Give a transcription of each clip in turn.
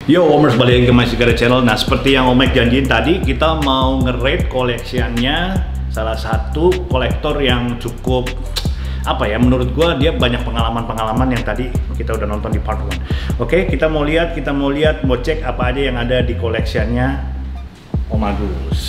Yo Omers, balik lagi ke My Cigarette Channel. Nah, seperti yang Om Mike janjiin tadi, kita mau nge-rate koleksiannya salah satu kolektor yang cukup apa ya, menurut gua dia banyak pengalaman-pengalaman yang tadi kita udah nonton di part 1. Oke, kita mau lihat, mau cek apa aja yang ada di koleksiannya Om Agus.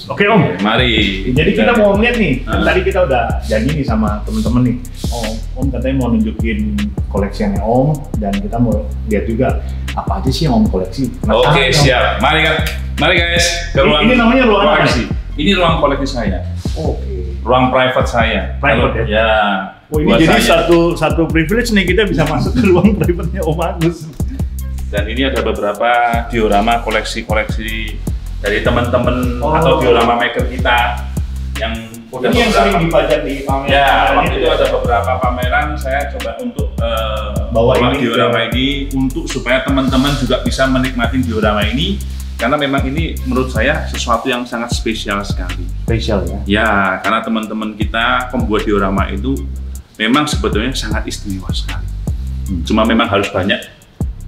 Oke Om, mari. Jadi kita mau ngeliat nih, tadi kita udah janji nih sama temen-temen nih. Om katanya mau nunjukin koleksiannya Om, dan kita mau lihat juga apa aja sih yang Om koleksi. Oke, siap. Mari guys. Ke ruang. Ini namanya ruang apa sih? Ini ruang koleksi saya. Oke. Ruang private saya. Private ya? Ya. Oh, ini jadi satu privilege nih, kita bisa masuk ke ruang private-nya Om Agus. Dan ini ada beberapa diorama koleksi-koleksi dari teman-teman atau diorama maker kita yang udah ini yang sering dipajang di pameran. Ya, waktu itu ada beberapa pameran saya coba untuk bawa diorama ini untuk supaya teman-teman juga bisa menikmati diorama ini, karena memang ini menurut saya sesuatu yang sangat spesial sekali. Spesial ya? Ya, karena teman-teman kita pembuat diorama itu memang sebetulnya sangat istimewa sekali. Cuma memang harus banyak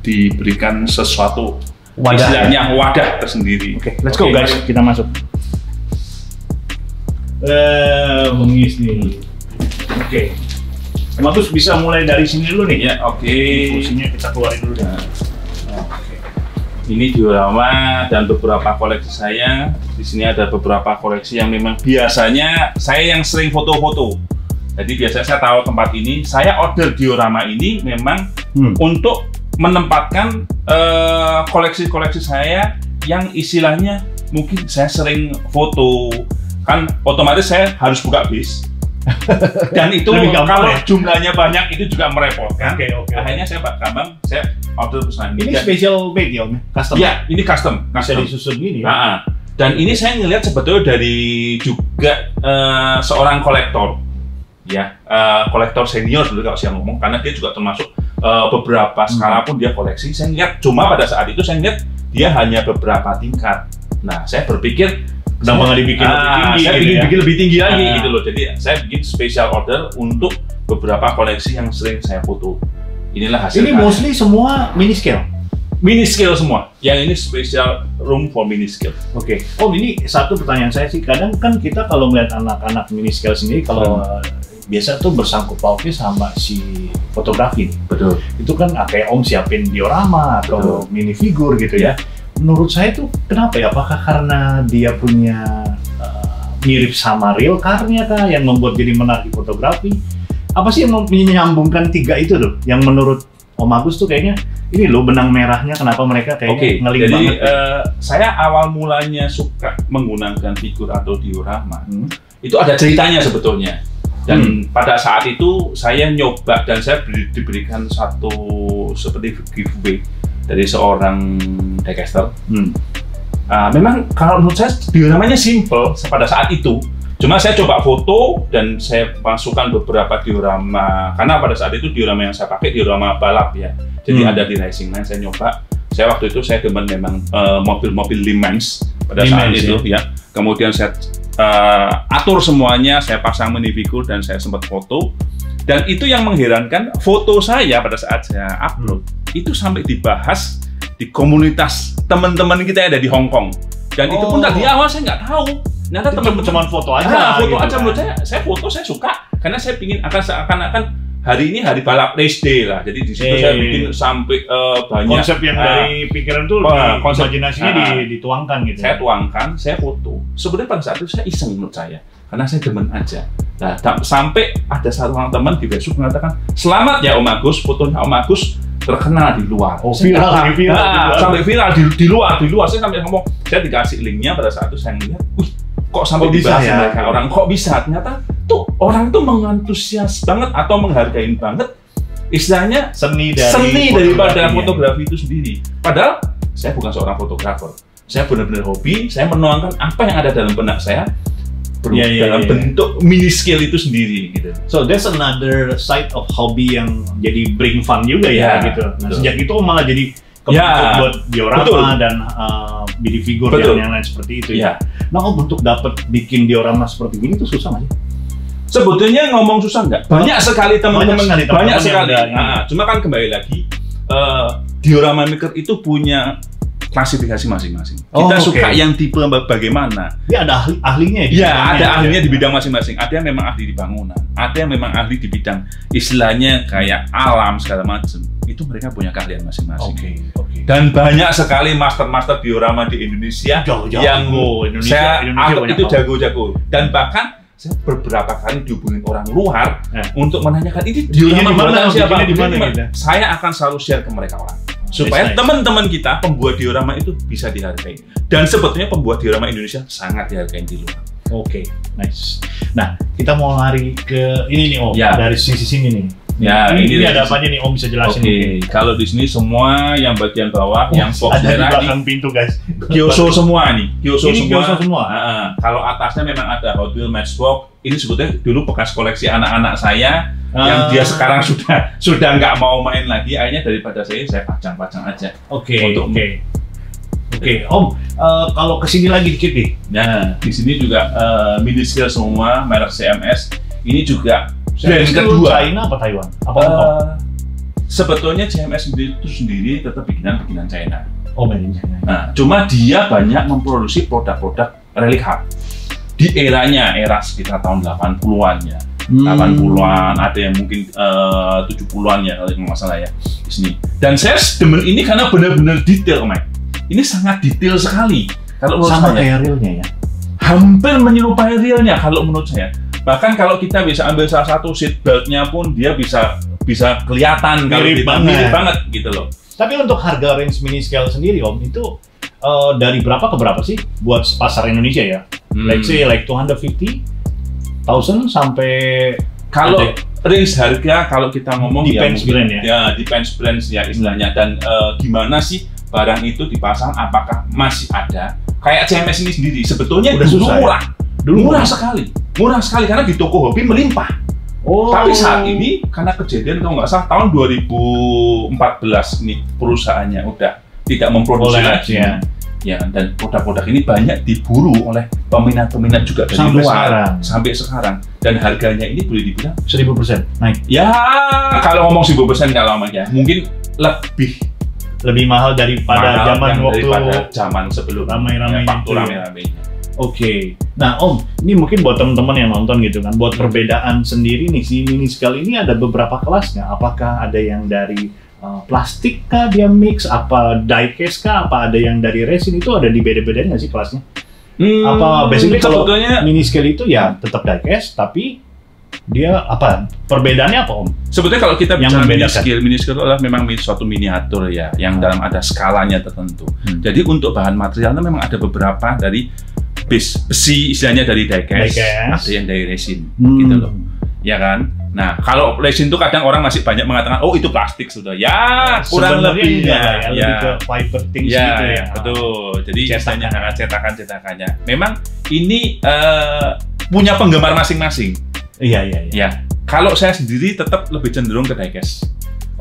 diberikan sesuatu istilahnya wadah tersendiri. Oke, let's go guys, kita masuk. Mengis nih. Oke. Terus bisa mulai dari sini dulu nih. Ya, oke. Fungsinya kita keluarin dulu ya. Oke. Ini diorama dan beberapa koleksi saya. Di sini ada beberapa koleksi yang memang biasanya saya yang sering foto-foto. Jadi biasanya saya tahu tempat ini, saya order diorama ini memang untuk menempatkan koleksi-koleksi saya yang istilahnya mungkin saya sering foto, kan otomatis saya harus buka bis dan itu kalau jumlahnya banyak itu juga merepotkan. Akhirnya saya saya order pesanan ini special made ya Om? Custom? Ya, ini custom. Bisa disusun gini ya? Dan ini saya ngelihat sebetulnya dari juga seorang kolektor ya, kolektor senior dulu kalau saya ngomong, karena dia juga termasuk beberapa skala pun dia koleksi. Saya lihat, cuma pada saat itu saya lihat dia hanya beberapa tingkat. Nah, saya berpikir kenapa nggak dibikin lebih tinggi? Saya ingin bikin lebih tinggi lagi gitu loh. Jadi saya bikin special order untuk beberapa koleksi yang sering saya foto. Inilah hasilnya. Ini mostly semua mini scale? Mini scale semua. Yang ini special room for mini scale. Oke. Om, ini satu pertanyaan saya sih, kadang kan kita kalau melihat anak-anak mini scale sendiri, kalau biasa tuh bersangkut pautnya sama si fotografi. Betul. Itu kan kayak Om siapin diorama atau mini figur gitu ya. Menurut saya tuh kenapa ya? Apakah karena dia punya mirip sama real car-nya kah yang membuat jadi menarik fotografi? Apa sih yang menyambungkan tiga itu tuh? Yang menurut Om Agus tuh kayaknya ini loh benang merahnya, kenapa mereka kayaknya ngeling banget. Jadi saya awal mulanya suka menggunakan figur atau diorama. Itu ada ceritanya sebetulnya. Dan pada saat itu saya nyoba dan saya diberikan satu seperti giveaway dari seorang diecaster. Memang kalau menurut saya dioramanya simple pada saat itu. Cuma saya coba foto dan saya masukkan beberapa diorama, karena pada saat itu diorama yang saya pakai diorama balap ya. Jadi ada di racing line, saya nyoba. Saya waktu itu saya demen memang mobil-mobil Le Mans pada saat itu ya. Kemudian saya atur semuanya, saya pasang minifigur dan saya sempat foto. Dan itu yang mengherankan, foto saya pada saat saya upload itu sampai dibahas di komunitas teman-teman kita yang ada di Hong Kong. Dan itu pun tadi awal saya nggak tahu. Ternyata teman-teman cuma foto aja. Foto aja menurut saya foto saya suka karena saya pingin akan seakan-akan hari ini hari balap race day lah. Jadi di situ saya bikin sampai banyak konsep yang dari pikiran tuh, konsep imajinasinya dituangkan gitu. Saya tuangkan, saya foto. Sebenarnya pada saat itu saya iseng menurut saya, karena saya demen aja. Nah, sampai ada satu orang teman di Facebook mengatakan, "Selamat ya Om Agus, fotonya Om Agus terkenal di luar." Viral. Sampai viral di luar. Saya sampai ngomong, saya dikasih linknya pada saat itu saya ngeliat, wih, kok sampai dibahas ya mereka orang, kok bisa? Ternyata tuh orang tuh mengantusias banget atau menghargain banget istilahnya seni daripada fotografi itu sendiri. Padahal saya bukan seorang fotografer, saya benar-benar hobi, saya menuangkan apa yang ada dalam benak saya dalam bentuk mini scale itu sendiri gitu. So that's another side of hobby yang jadi bring fun juga ya gitu. Nah, sejak itu malah jadi buat diorama dan bidi figur yang lain seperti itu ya. Nah, untuk dapat bikin diorama seperti ini tuh susah nggak sih? Sebetulnya ngomong susah nggak? Banyak sekali teman-teman, banyak sekali. Nah, cuma kan kembali lagi diorama maker itu punya klasifikasi masing-masing. Kita suka yang tipe bagaimana? Ya ada ahlinya. Ya, ada ahlinya di bidang masing-masing. Ada yang memang ahli di bangunan, ada yang memang ahli di bidang istilahnya kayak alam segala macam. Itu mereka punya keahlian masing-masing. Dan banyak sekali master-master diorama di Indonesia yang saya anggap itu jago-jago. Dan bahkan saya beberapa kali dihubungin orang luar untuk menanyakan ini diorama buatan siapa? Saya akan selalu share ke mereka orang. Supaya teman-teman kita pembuat diorama itu bisa dihargai. Dan sebetulnya pembuat diorama Indonesia sangat dihargai di luar. Nice. Nah, kita mau lari ke ini nih Om, dari sisi sini nih. Ya, ini ada apa aja nih Om, bisa jelasin? Kalau di sini semua yang bagian bawah, yang box ada merah di belakang pintu guys. Kyoso semua nih, Kyoso semua. Kalau atasnya memang ada Hot Wheels Matchbox. Ini sebetulnya dulu bekas koleksi anak-anak saya yang dia sekarang sudah nggak mau main lagi. Akhirnya daripada saya pajang-pajang aja. Oke, Om, kalau kesini lagi dikit nih. Nah, di sini juga mini scale semua, merek CMS. Ini juga brand kedua. China apa Taiwan? Sebetulnya CMS itu sendiri tetap bikinan China. Made in China. Nah, cuma dia banyak memproduksi produk-produk relic art di era sekitar tahun 80-an ya. 80-an, ada yang mungkin 70-an ya kalau nggak salah ya di sini. Dan saya demen ini karena benar-benar detail, Mike. Ini sangat detail sekali. Kalau menurut sama kayak realnya ya. Hampir menyerupai realnya kalau menurut saya. Bahkan kalau kita bisa ambil salah satu seat belt-nya pun dia bisa kelihatan mirip banget gitu loh. Tapi untuk harga range mini scale sendiri Om, itu dari berapa ke berapa sih buat pasar Indonesia ya? Let's say like 250,000 sampai kalau range harga kalau kita ngomong depends brand ya. Ya, depends brand ya istilahnya. Dan gimana sih barang itu dipasang, apakah masih ada? Kayak CMS ini sendiri sebetulnya udah susah murah. Murah sekali karena di toko hobi melimpah. Tapi saat ini karena kejadian kalau nggak salah tahun 2014 ini perusahaannya udah tidak memproduksi lagi. Ya, dan produk-produk ini banyak diburu oleh peminat-peminat juga dari luar sampai sekarang. Dan harganya ini boleh dibilang 1000% naik. Ya, kalau ngomong 1000% nggak lama ya, mungkin lebih mahal daripada zaman sebelum ramai-ramainya. Nah Om, ini mungkin buat teman-teman yang nonton gitu kan, buat perbedaan sendiri nih si mini scale ini ada beberapa kelasnya. Apakah ada yang dari plastik kah dia mix, apa diecast kah, apa ada yang dari resin, itu ada dibeda-bedain nggak sih kelasnya? Apa basically kalau mini scale itu ya tetap diecast tapi dia apa perbedaannya apa Om? Sebetulnya kalau kita bicara mini scale adalah memang suatu miniatur ya, yang dalam ada skalanya tertentu. Jadi untuk bahan materialnya memang ada beberapa dari besi istilahnya dari diecast, ada yang dari resin gitu loh, ya kan? Nah, kalau resin itu kadang orang masih banyak mengatakan, oh itu plastik sudah, ya kurang lebihnya, lebih ke fiber things gitu ya. Betul. Jadi istilahnya cetakan-cetakannya. Memang ini punya penggemar masing-masing. Iya. Kalau saya sendiri tetap lebih cenderung ke diecast.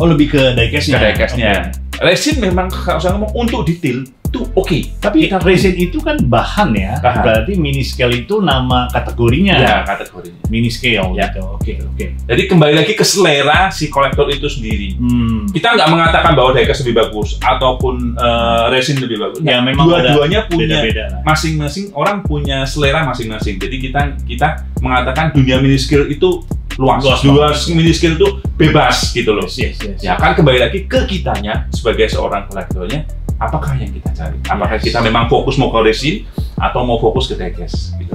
Lebih ke diecast-nya. Resin memang kalau saya ngomong untuk detail itu tapi resin itu kan bahan ya. Berarti mini scale itu nama kategorinya. Ya, kategorinya. Mini scale gitu. Oke. Jadi kembali lagi ke selera si kolektor itu sendiri. Kita nggak mengatakan bahwa diecast lebih bagus ataupun resin lebih bagus. Ya, memang dua-duanya punya masing-masing orang punya selera masing-masing. Jadi kita mengatakan dunia mini scale itu luas mini scale itu bebas gitu loh. Yes. Ya kan kembali lagi ke kitanya sebagai seorang kolektornya, apakah yang kita cari? Apakah kita memang fokus mau ke resin atau mau fokus ke diecast gitu.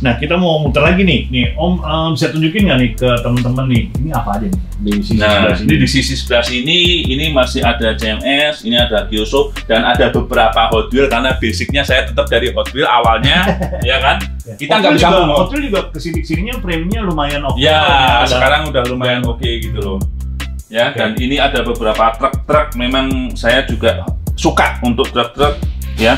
Nah kita mau muter lagi nih Om, bisa tunjukin nggak nih ke teman-teman nih, ini apa aja nih di sisi sebelah sini? Di sisi sebelah sini ini masih ada CMS, ini ada Kyoso, dan ada beberapa Hot Wheels karena basicnya saya tetap dari Hot Wheels awalnya, ya kan? Kita nggak bisa ngomong. Hot Wheels juga kesini-sininya frame-nya lumayan oke. Ya, sekarang udah lumayan oke gitu loh. Ya, dan ini ada beberapa truk-truk, memang saya juga suka untuk truk-truk ya.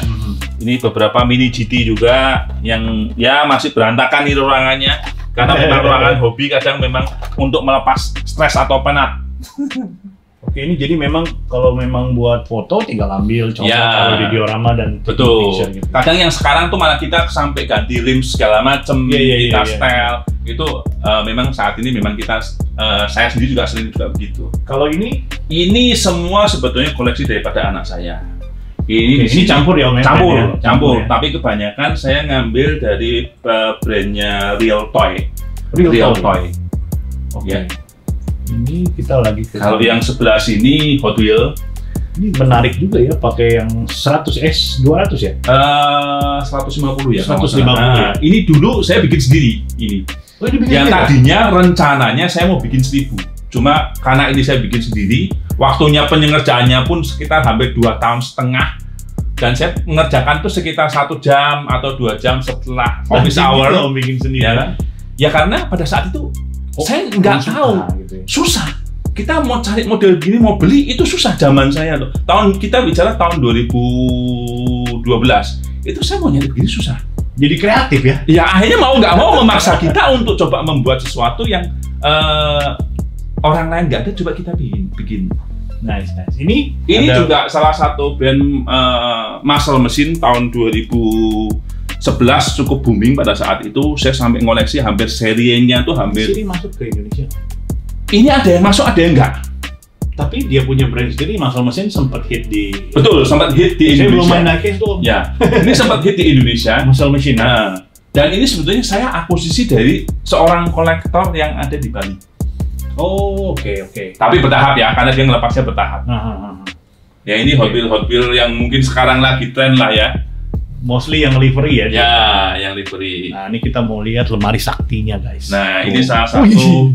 Ini beberapa mini GT juga yang ya masih berantakan nih ruangannya. Karena memang ruangan hobi kadang memang untuk melepas stres atau penat. Oke, ini jadi memang kalau memang buat foto tinggal ambil contoh Ya. taruh di diorama dan Betul. picture gitu. Kadang yang sekarang tuh malah kita sampai ganti rim segala macem, kita style. Itu memang saat ini memang kita saya sendiri juga sering juga begitu. Kalau ini Semua sebetulnya koleksi daripada anak saya. ini campur ya Om? Campur. Ya? Tapi kebanyakan saya ngambil dari brandnya Real Toy. Real Toy. Oke. Ya. Ini kita lagi ke Kalau yang sebelah sini Hot Wheel. ini menarik juga ya, pakai yang 100S 200 ya? 150 ya. 150 Nah, ya. ini dulu saya bikin sendiri ini. Oh, ini bikin Yang sendiri, tadinya rencananya saya mau bikin 1000. Cuma karena ini saya bikin sendiri, waktunya pengerjaannya pun sekitar hampir 2,5 tahun. Dan saya mengerjakan tuh sekitar 1 jam atau 2 jam setelah office hour. Om bikin sendiri Ya kan? Ya karena pada saat itu saya nggak tahu, gitu ya. susah. Kita mau cari model gini, mau beli itu susah zaman saya loh. Kita bicara tahun 2012, itu saya mau nyari begini susah. Jadi kreatif ya? Ya akhirnya mau nggak mau memaksa kita untuk coba membuat sesuatu yang orang lain nggak ada, coba kita bikin. Nice. Ini ada juga salah satu brand muscle mesin tahun 2011 cukup booming pada saat itu. Saya sampai ngoleksi hampir serinya tuh hampir. Siri masuk ke Indonesia. Ini ada yang masuk, ada yang enggak. Tapi dia punya brand sendiri, Muscle Mesin sempat hit di. Betul, sempat hit di Saya belum Indonesia. main naik itu. Ya, ini sempat hit di Indonesia. Muscle Mesin. Nah, dan ini sebetulnya saya akuisisi dari seorang kolektor yang ada di Bali. Oh, oke. Tapi bertahap ya, karena dia ngelepasnya bertahap. Ya ini Hot Wheel yang mungkin sekarang lagi tren lah ya. Mostly yang livery ya. Ya, yang livery. Nah, ini kita mau lihat lemari saktinya, guys. Nah, ini salah satu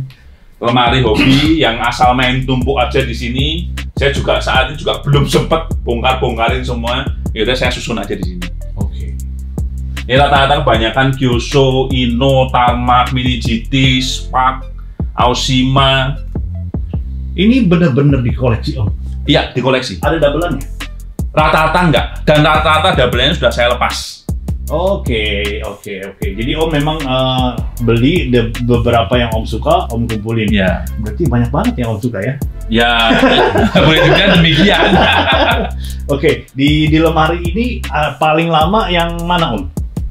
lemari hobi yang asal main tumpuk aja di sini. Saya juga saat ini juga belum sempat bongkarin semua. Ya udah saya susun aja di sini. Oke. Ini rata-rata kebanyakan Kyosho, Ino, Tarmac, Mini GT, Spark, Aoshima. Ini bener-bener dikoleksi, Om. Iya, dikoleksi. Ada doubleannya? Rata-rata enggak, dan rata-rata double-nya sudah saya lepas. Oke. Jadi Om memang beli beberapa yang Om suka, Om kumpulin. Ya. Berarti banyak banget yang Om suka ya? Ya, boleh dibilang demikian. Oke, di lemari ini paling lama yang mana Om?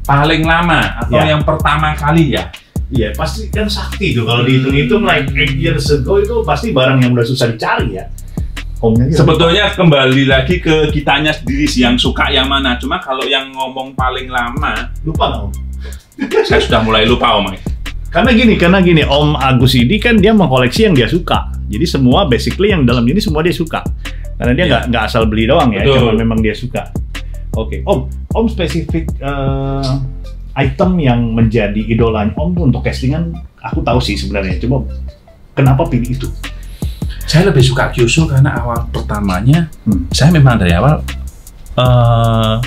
Paling lama atau Ya. yang pertama kali ya? Iya, pasti kan sakti tuh. Kalau dihitung-hitung like 8 years ago itu pasti barang yang udah susah dicari ya. Omnya Sebetulnya kembali lagi ke kitanya sendiri sih yang suka yang mana. Cuma kalau yang ngomong paling lama, lupa nggak Om? saya sudah mulai lupa Om. Karena gini, Om Agus ini kan dia mengkoleksi yang dia suka. Jadi semua basically yang dalam ini semua dia suka. Karena dia nggak asal beli doang ya, Betul. cuma memang dia suka. Oke, Om spesifik item yang menjadi idolanya Om tuh untuk castingan, aku tahu sih sebenarnya. Cuma kenapa pilih itu? Saya lebih suka Kyosho karena awal pertamanya saya memang dari awal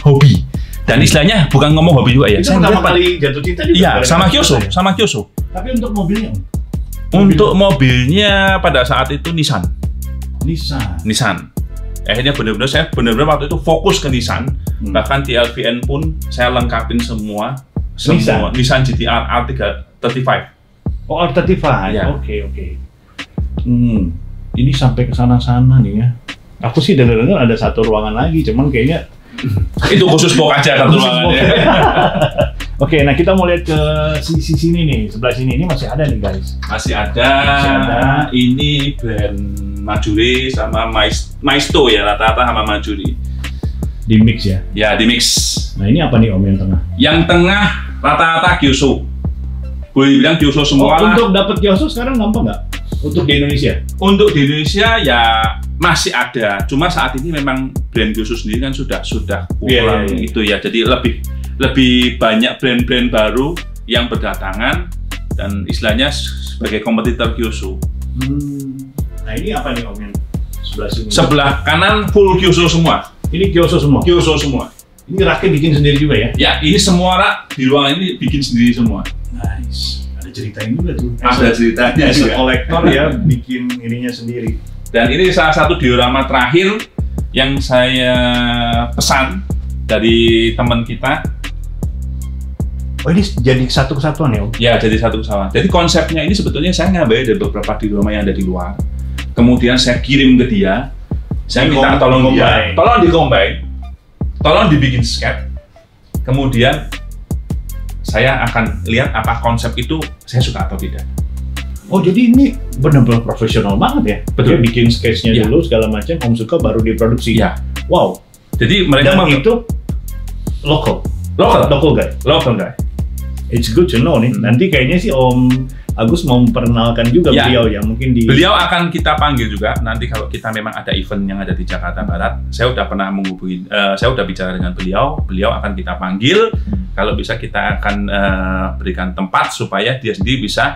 hobi. Dan istilahnya bukan ngomong hobi juga ya. Itu Saya pertama ngeliat- kali jatuh cinta juga. Iya, gara-gara sama Kyosho, ya? sama Kyosho. Tapi untuk mobilnya Om? Untuk mobilnya pada saat itu Nissan. Nissan. Akhirnya benar-benar saya waktu itu fokus ke Nissan. Bahkan di LVN pun saya lengkapin semua Nissan GT-R R35. Oh, R35. Ya. Oke. Ini sampai ke sana-sana nih ya. Aku sih dengar ada satu ruangan lagi, cuman kayaknya Itu khusus box aja satu ruangannya. Oke, nah kita mau lihat ke sisi sini nih, sebelah sini ini masih ada nih guys. Masih ada. Ini brand Majuri sama Maisto ya, rata-rata sama Majuri. Di mix ya? Ya, di mix. Nah ini apa nih Om yang tengah? Yang tengah rata-rata Kyosho. Boleh dibilang Kyosho semua lah. Untuk dapat Kyosho sekarang gampang nggak? Untuk di Indonesia? Untuk di Indonesia ya masih ada. Cuma saat ini memang brand Kyosho sendiri kan sudah kurang itu ya. Jadi lebih banyak brand-brand baru yang berdatangan dan istilahnya sebagai kompetitor Kyosho. Nah ini apa nih Om yang sebelah sini? Sebelah kanan full Kyosho semua. Ini Kyosho semua? Kyosho semua. Ini raknya bikin sendiri juga ya? Ya, ini semua rak di ruangan ini bikin sendiri semua. Nice. Ada ceritain juga tuh. Ada ceritanya As a juga. kolektor ya, bikin ininya sendiri. Dan ini salah satu diorama terakhir yang saya pesan dari teman kita. Oh ini jadi satu kesatuan ya Om? Ya, jadi satu kesatuan. Jadi konsepnya ini sebetulnya saya ngambil dari beberapa diorama yang ada di luar. Kemudian saya kirim ke dia. Saya minta tolong dia, tolong di-combine, tolong dibikin sketch. Kemudian saya akan lihat apa konsep itu saya suka atau tidak. Oh jadi ini benar-benar profesional banget ya? Betul. Dia bikin sketch-nya dulu segala macam, Om suka baru diproduksi. Ya. Wow. Jadi mereka itu local guy. Local guy. It's good to know nih. Nanti kayaknya sih Om Agus mau memperkenalkan juga beliau ya, mungkin di... Beliau akan kita panggil juga nanti kalau kita memang ada event yang ada di Jakarta Barat. Saya udah pernah menghubungi, saya udah bicara dengan beliau akan kita panggil. Kalau bisa kita akan berikan tempat supaya dia sendiri bisa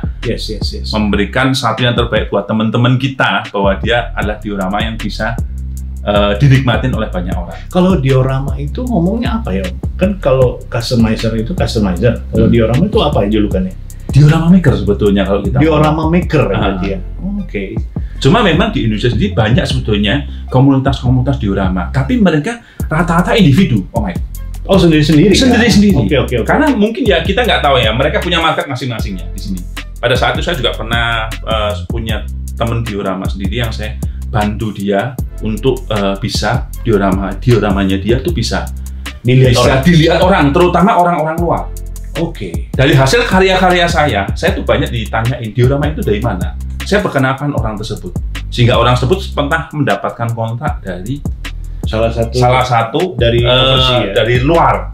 memberikan satu yang terbaik buat teman-teman kita, bahwa dia adalah diorama yang bisa dinikmatin oleh banyak orang. Kalau diorama itu ngomongnya apa ya Om? Kan kalau customizer itu customizer, kalau diorama itu apa ya julukannya? Diorama maker sebetulnya kalau kita diorama maker dia. Oke. Cuma memang di Indonesia sendiri banyak sebetulnya komunitas-komunitas diorama, tapi mereka rata-rata individu, Om Mike. Oh sendiri-sendiri. Sendiri-sendiri. Oke. Karena mungkin ya kita nggak tahu ya, mereka punya market masing-masingnya di sini. Pada saat itu saya juga pernah punya teman diorama sendiri yang saya bantu dia untuk bisa dioramanya dia tuh bisa dilihat orang, terutama orang-orang luar. Oke. Dari hasil karya-karya saya tuh banyak ditanyain diorama itu dari mana. Saya perkenalkan orang tersebut, sehingga orang tersebut pernah mendapatkan kontak dari salah satu dari dari luar,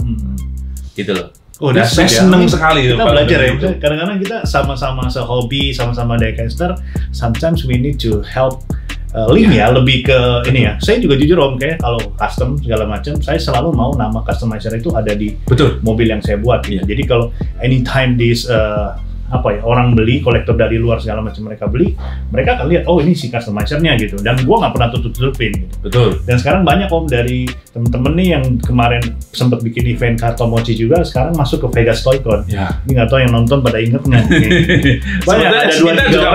gitu loh. Oh, dan saya seneng sekali. Kita belajar ya. Kadang-kadang kita sama-sama sehobi, sama-sama diecaster. Sometimes we need to help. Link ya, lebih ke ini ya. Saya juga jujur Om, kayak kalau custom segala macam, saya selalu mau nama customizer itu ada di mobil yang saya buat. Gitu. Jadi kalau anytime this orang beli, kolektor dari luar segala macam mereka beli, mereka akan lihat oh ini si customizernya gitu. Dan gua nggak pernah tutup-tutupin. Gitu. Betul. Dan sekarang banyak Om dari temen-temen nih yang kemarin sempat bikin event Kartomochi juga, sekarang masuk ke Vegas Toycon. Ya. Ini nggak tahu yang nonton pada inget nggak? Banyak ada kita juga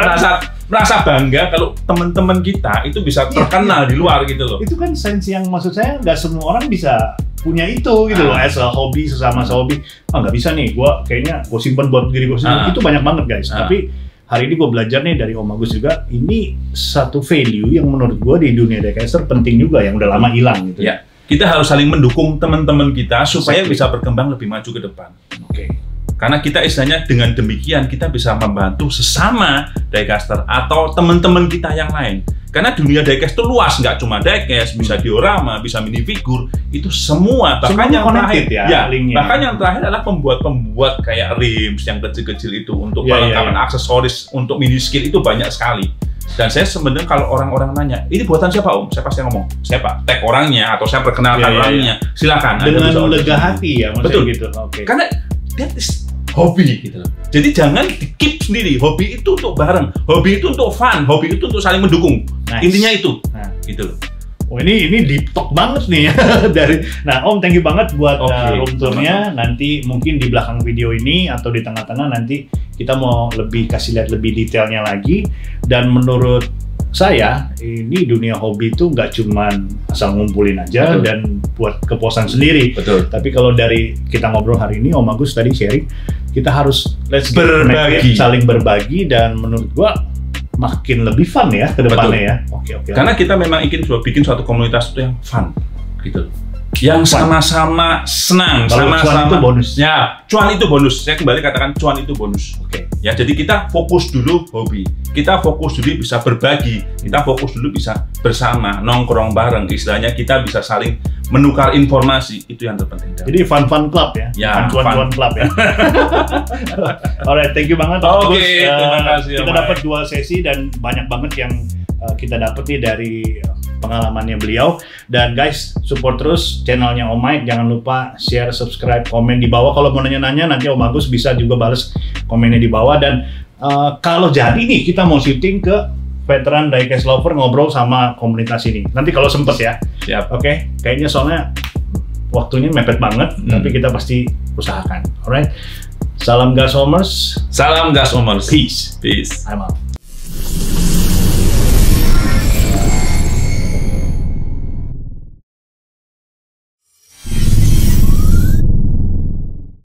merasa bangga kalau teman-teman kita itu bisa terkenal di luar gitu loh. Itu kan sense yang maksud saya nggak semua orang bisa punya itu gitu loh, as a hobi, sesama sehobi. Nggak bisa nih, gue simpen buat diri gue sendiri. Itu banyak banget guys. Tapi hari ini gue belajar nih dari Om Agus juga, ini satu value yang menurut gue di dunia diecaster penting juga, yang udah lama hilang gitu. Ya, kita harus saling mendukung teman-teman kita supaya bisa berkembang lebih maju ke depan. Oke. Karena kita istilahnya dengan demikian kita bisa membantu sesama diecaster atau teman-teman kita yang lain. Karena dunia diecast itu luas, nggak cuma diecast, bisa diorama, bisa minifigur, itu semua. Bahkan yang terakhir, bahkan yang terakhir adalah pembuat kayak rims yang kecil-kecil itu untuk perlengkapan aksesoris untuk mini skill itu banyak sekali. Dan saya sebenarnya kalau orang-orang nanya, ini buatan siapa Om? Saya pasti ngomong, siapa? Tag orangnya atau saya perkenalkan orangnya, silakan. Dengan lega hati ya, betul gitu. Karena that is hobi gitu loh. Jadi jangan di-keep sendiri. Hobi itu untuk bareng, hobi itu untuk fun, hobi itu untuk saling mendukung. Intinya itu, gitu loh. Oh ini deep talk banget nih ya dari. Nah Om, thank you banget buat room tour-nya. Nanti mungkin di belakang video ini atau di tengah-tengah nanti kita mau lebih kasih lihat lebih detailnya lagi. Dan menurut saya ini dunia hobi itu nggak cuman asal ngumpulin aja dan buat kepuasan sendiri. Betul. Tapi kalau dari kita ngobrol hari ini, Om Agus tadi sharing, kita harus berbagi, saling berbagi, dan menurut gua makin lebih fun ya ke depannya ya. Oke. Karena kita memang ingin bikin suatu komunitas itu yang fun, gitu. Yang sama-sama senang, sama-sama cuan itu bonus. Ya, cuan itu bonus. Saya kembali katakan cuan itu bonus. Oke. Ya, jadi kita fokus dulu hobi. Kita fokus dulu bisa berbagi. Kita fokus dulu bisa bersama, nongkrong bareng. Istilahnya kita bisa saling menukar informasi. Itu yang terpenting. Jadi fun club ya. Ya, fun club ya. Alright, thank you banget. Oke, terima kasih. Kita dapat 2 sesi dan banyak banget yang kita dapat nih dari pengalamannya beliau. Dan guys, support terus channelnya Om Mike. Jangan lupa share, subscribe, komen di bawah. Kalau mau nanya-nanya, nanti Om Agus bisa juga balas komennya di bawah. Dan kalau jadi nih, kita mau syuting ke veteran diecast lover, ngobrol sama komunitas ini. Nanti kalau sempet ya. Siap. Oke, kayaknya soalnya waktunya mepet banget, tapi kita pasti usahakan. Alright. Salam gas homers. Salam gas homers. Peace. Peace. I'm out.